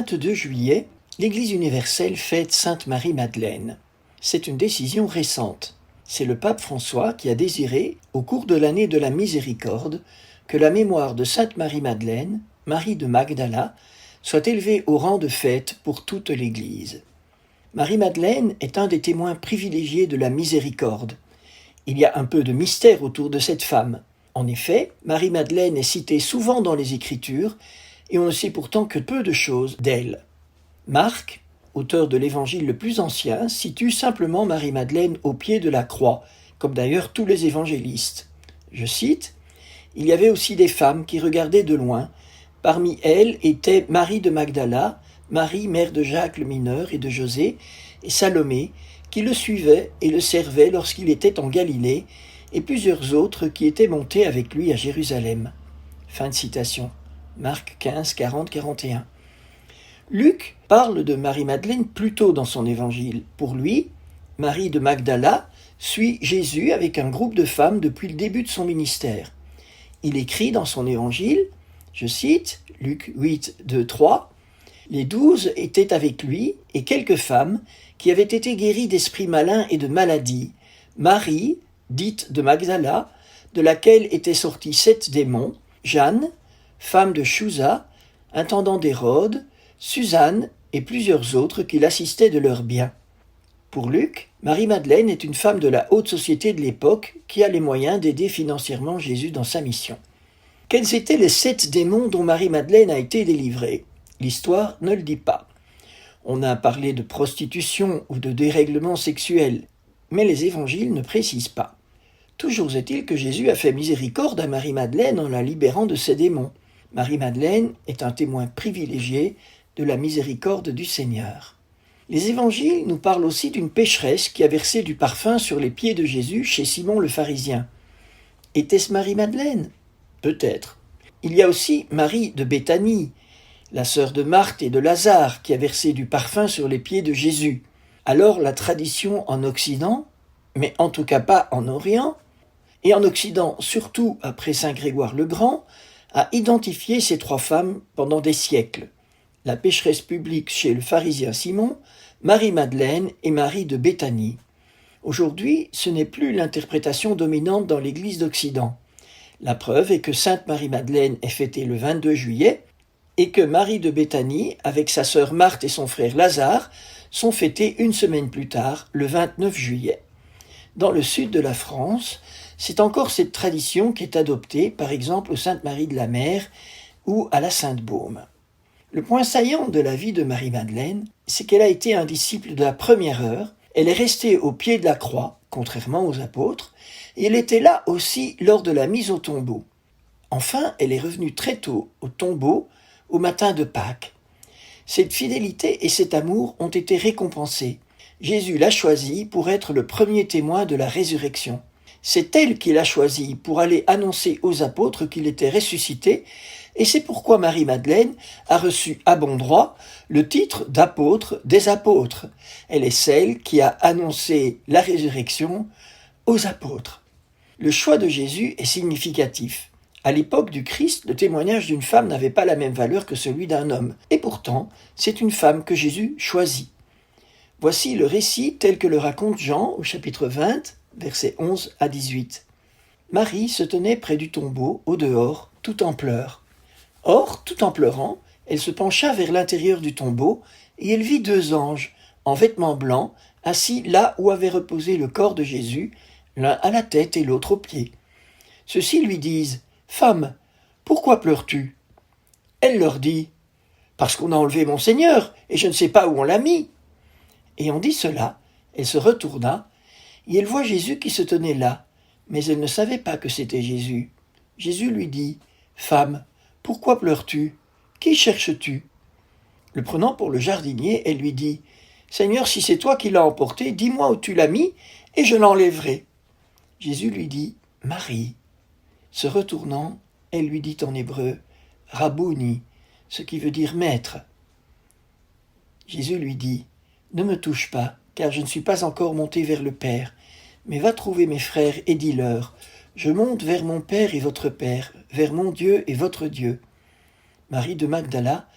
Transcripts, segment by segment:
22 juillet, l'Église universelle fête Sainte Marie-Madeleine. C'est une décision récente. C'est le pape François qui a désiré, au cours de l'année de la Miséricorde, que la mémoire de Sainte Marie-Madeleine, Marie de Magdala, soit élevée au rang de fête pour toute l'Église. Marie-Madeleine est un des témoins privilégiés de la Miséricorde. Il y a un peu de mystère autour de cette femme. En effet, Marie-Madeleine est citée souvent dans les Écritures et on ne sait pourtant que peu de choses d'elle. Marc, auteur de l'évangile le plus ancien, situe simplement Marie-Madeleine au pied de la croix, comme d'ailleurs tous les évangélistes. Je cite, « Il y avait aussi des femmes qui regardaient de loin. Parmi elles étaient Marie de Magdala, Marie, mère de Jacques le mineur et de José, et Salomé, qui le suivaient et le servaient lorsqu'il était en Galilée, et plusieurs autres qui étaient montés avec lui à Jérusalem. » Fin de citation. Marc 15, 40, 41. Luc parle de Marie-Madeleine plus tôt dans son évangile. Pour lui, Marie de Magdala suit Jésus avec un groupe de femmes depuis le début de son ministère. Il écrit dans son évangile, je cite, Luc 8, 2, 3, « Les 12 étaient avec lui et quelques femmes qui avaient été guéries d'esprits malins et de maladies. Marie, dite de Magdala, de laquelle étaient sortis 7 démons, Jeanne, femme de Chouza, intendant d'Hérode, Suzanne et plusieurs autres qui l'assistaient de leurs biens. » Pour Luc, Marie-Madeleine est une femme de la haute société de l'époque qui a les moyens d'aider financièrement Jésus dans sa mission. Quels étaient les 7 démons dont Marie-Madeleine a été délivrée ? L'histoire ne le dit pas. On a parlé de prostitution ou de dérèglement sexuel, mais les évangiles ne précisent pas. Toujours est-il que Jésus a fait miséricorde à Marie-Madeleine en la libérant de ses démons. Marie-Madeleine est un témoin privilégié de la miséricorde du Seigneur. Les évangiles nous parlent aussi d'une pécheresse qui a versé du parfum sur les pieds de Jésus chez Simon le pharisien. Était-ce Marie-Madeleine ? Peut-être. Il y a aussi Marie de Béthanie, la sœur de Marthe et de Lazare, qui a versé du parfum sur les pieds de Jésus. Alors la tradition en Occident, mais en tout cas pas en Orient, et en Occident surtout après saint Grégoire le Grand, a identifié ces 3 femmes pendant des siècles. La pécheresse publique chez le pharisien Simon, Marie-Madeleine et Marie de Béthanie. Aujourd'hui, ce n'est plus l'interprétation dominante dans l'Église d'Occident. La preuve est que Sainte Marie-Madeleine est fêtée le 22 juillet et que Marie de Béthanie, avec sa sœur Marthe et son frère Lazare, sont fêtées une semaine plus tard, le 29 juillet. Dans le sud de la France, c'est encore cette tradition qui est adoptée, par exemple au Sainte-Marie de la Mer ou à la Sainte-Baume. Le point saillant de la vie de Marie-Madeleine, c'est qu'elle a été un disciple de la première heure, elle est restée au pied de la croix, contrairement aux apôtres, et elle était là aussi lors de la mise au tombeau. Enfin, elle est revenue très tôt au tombeau, au matin de Pâques. Cette fidélité et cet amour ont été récompensés. Jésus l'a choisie pour être le premier témoin de la résurrection. C'est elle qui l'a choisi pour aller annoncer aux apôtres qu'il était ressuscité, et c'est pourquoi Marie-Madeleine a reçu à bon droit le titre d'apôtre des apôtres. Elle est celle qui a annoncé la résurrection aux apôtres. Le choix de Jésus est significatif. À l'époque du Christ, le témoignage d'une femme n'avait pas la même valeur que celui d'un homme, et pourtant, c'est une femme que Jésus choisit. Voici le récit tel que le raconte Jean au chapitre 20, versets 11 à 18. Marie se tenait près du tombeau, au dehors, tout en pleurs. Or, tout en pleurant, elle se pencha vers l'intérieur du tombeau, et elle vit 2 anges, en vêtements blancs, assis là où avait reposé le corps de Jésus, l'un à la tête et l'autre aux pieds. Ceux-ci lui disent « Femme, pourquoi pleures-tu » Elle leur dit « Parce qu'on a enlevé mon Seigneur, et je ne sais pas où on l'a mis. » Ayant dit cela, elle se retourna, et elle voit Jésus qui se tenait là, mais elle ne savait pas que c'était Jésus. Jésus lui dit « Femme, pourquoi pleures-tu ? Qui cherches-tu » Le prenant pour le jardinier, elle lui dit « Seigneur, si c'est toi qui l'as emporté, dis-moi où tu l'as mis, et je l'enlèverai. » Jésus lui dit « Marie. » Se retournant, elle lui dit en hébreu « Rabouni », ce qui veut dire « maître ». Jésus lui dit « Ne me touche pas, car je ne suis pas encore monté vers le Père, mais va trouver mes frères et dis-leur, je monte vers mon Père et votre Père, vers mon Dieu et votre Dieu. » Marie de Magdala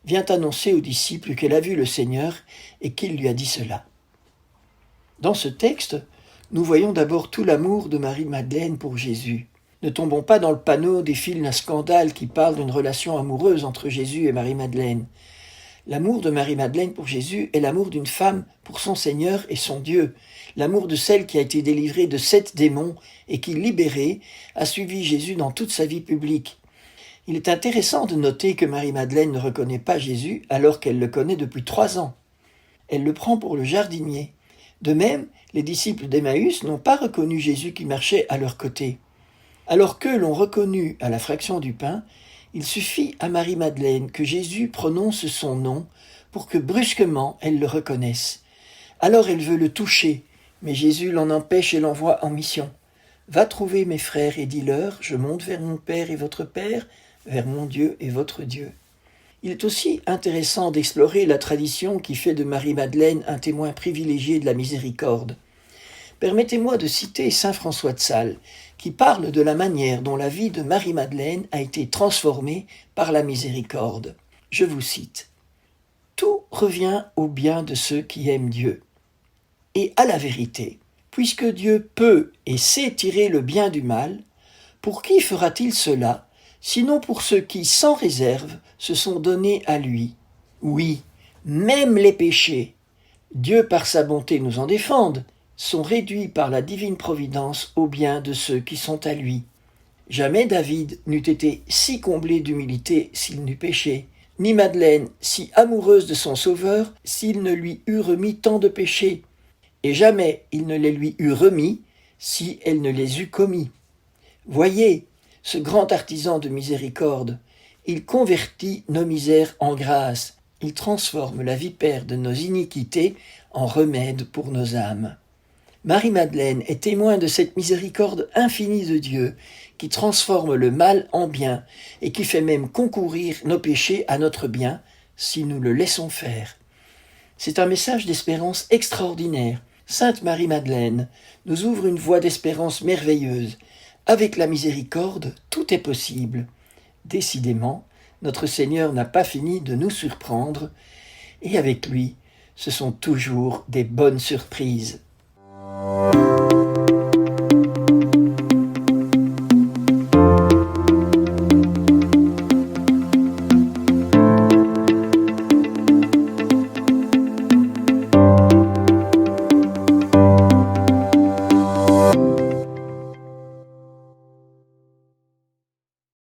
vient annoncer aux disciples qu'elle a vu le Seigneur et qu'il lui a dit cela. Dans ce texte, nous voyons d'abord tout l'amour de Marie-Madeleine pour Jésus. Ne tombons pas dans le panneau des films à scandale qui parlent d'une relation amoureuse entre Jésus et Marie-Madeleine. L'amour de Marie-Madeleine pour Jésus est l'amour d'une femme pour son Seigneur et son Dieu, l'amour de celle qui a été délivrée de 7 démons et qui, libérée, a suivi Jésus dans toute sa vie publique. Il est intéressant de noter que Marie-Madeleine ne reconnaît pas Jésus alors qu'elle le connaît depuis 3 ans. Elle le prend pour le jardinier. De même, les disciples d'Emmaüs n'ont pas reconnu Jésus qui marchait à leur côté. Alors qu'eux l'ont reconnu à la fraction du pain, il suffit à Marie-Madeleine que Jésus prononce son nom pour que brusquement elle le reconnaisse. Alors elle veut le toucher, mais Jésus l'en empêche et l'envoie en mission. « Va trouver mes frères et dis-leur, je monte vers mon Père et votre Père, vers mon Dieu et votre Dieu. » Il est aussi intéressant d'explorer la tradition qui fait de Marie-Madeleine un témoin privilégié de la miséricorde. Permettez-moi de citer saint François de Sales, qui parle de la manière dont la vie de Marie-Madeleine a été transformée par la miséricorde. Je vous cite. « Tout revient au bien de ceux qui aiment Dieu. Et à la vérité, puisque Dieu peut et sait tirer le bien du mal, pour qui fera-t-il cela, sinon pour ceux qui, sans réserve, se sont donnés à lui? Oui, même les péchés, Dieu par sa bonté nous en défende, sont réduits par la divine providence au bien de ceux qui sont à lui. Jamais David n'eût été si comblé d'humilité s'il n'eût péché, ni Madeleine si amoureuse de son Sauveur s'il ne lui eût remis tant de péchés, et jamais il ne les lui eût remis si elle ne les eût commis. Voyez, ce grand artisan de miséricorde, il convertit nos misères en grâce, il transforme la vipère de nos iniquités en remède pour nos âmes. Marie-Madeleine est témoin de cette miséricorde infinie de Dieu, qui transforme le mal en bien et qui fait même concourir nos péchés à notre bien, si nous le laissons faire. C'est un message d'espérance extraordinaire. Sainte Marie-Madeleine nous ouvre une voie d'espérance merveilleuse. Avec la miséricorde, tout est possible. Décidément, notre Seigneur n'a pas fini de nous surprendre, et avec lui, ce sont toujours des bonnes surprises.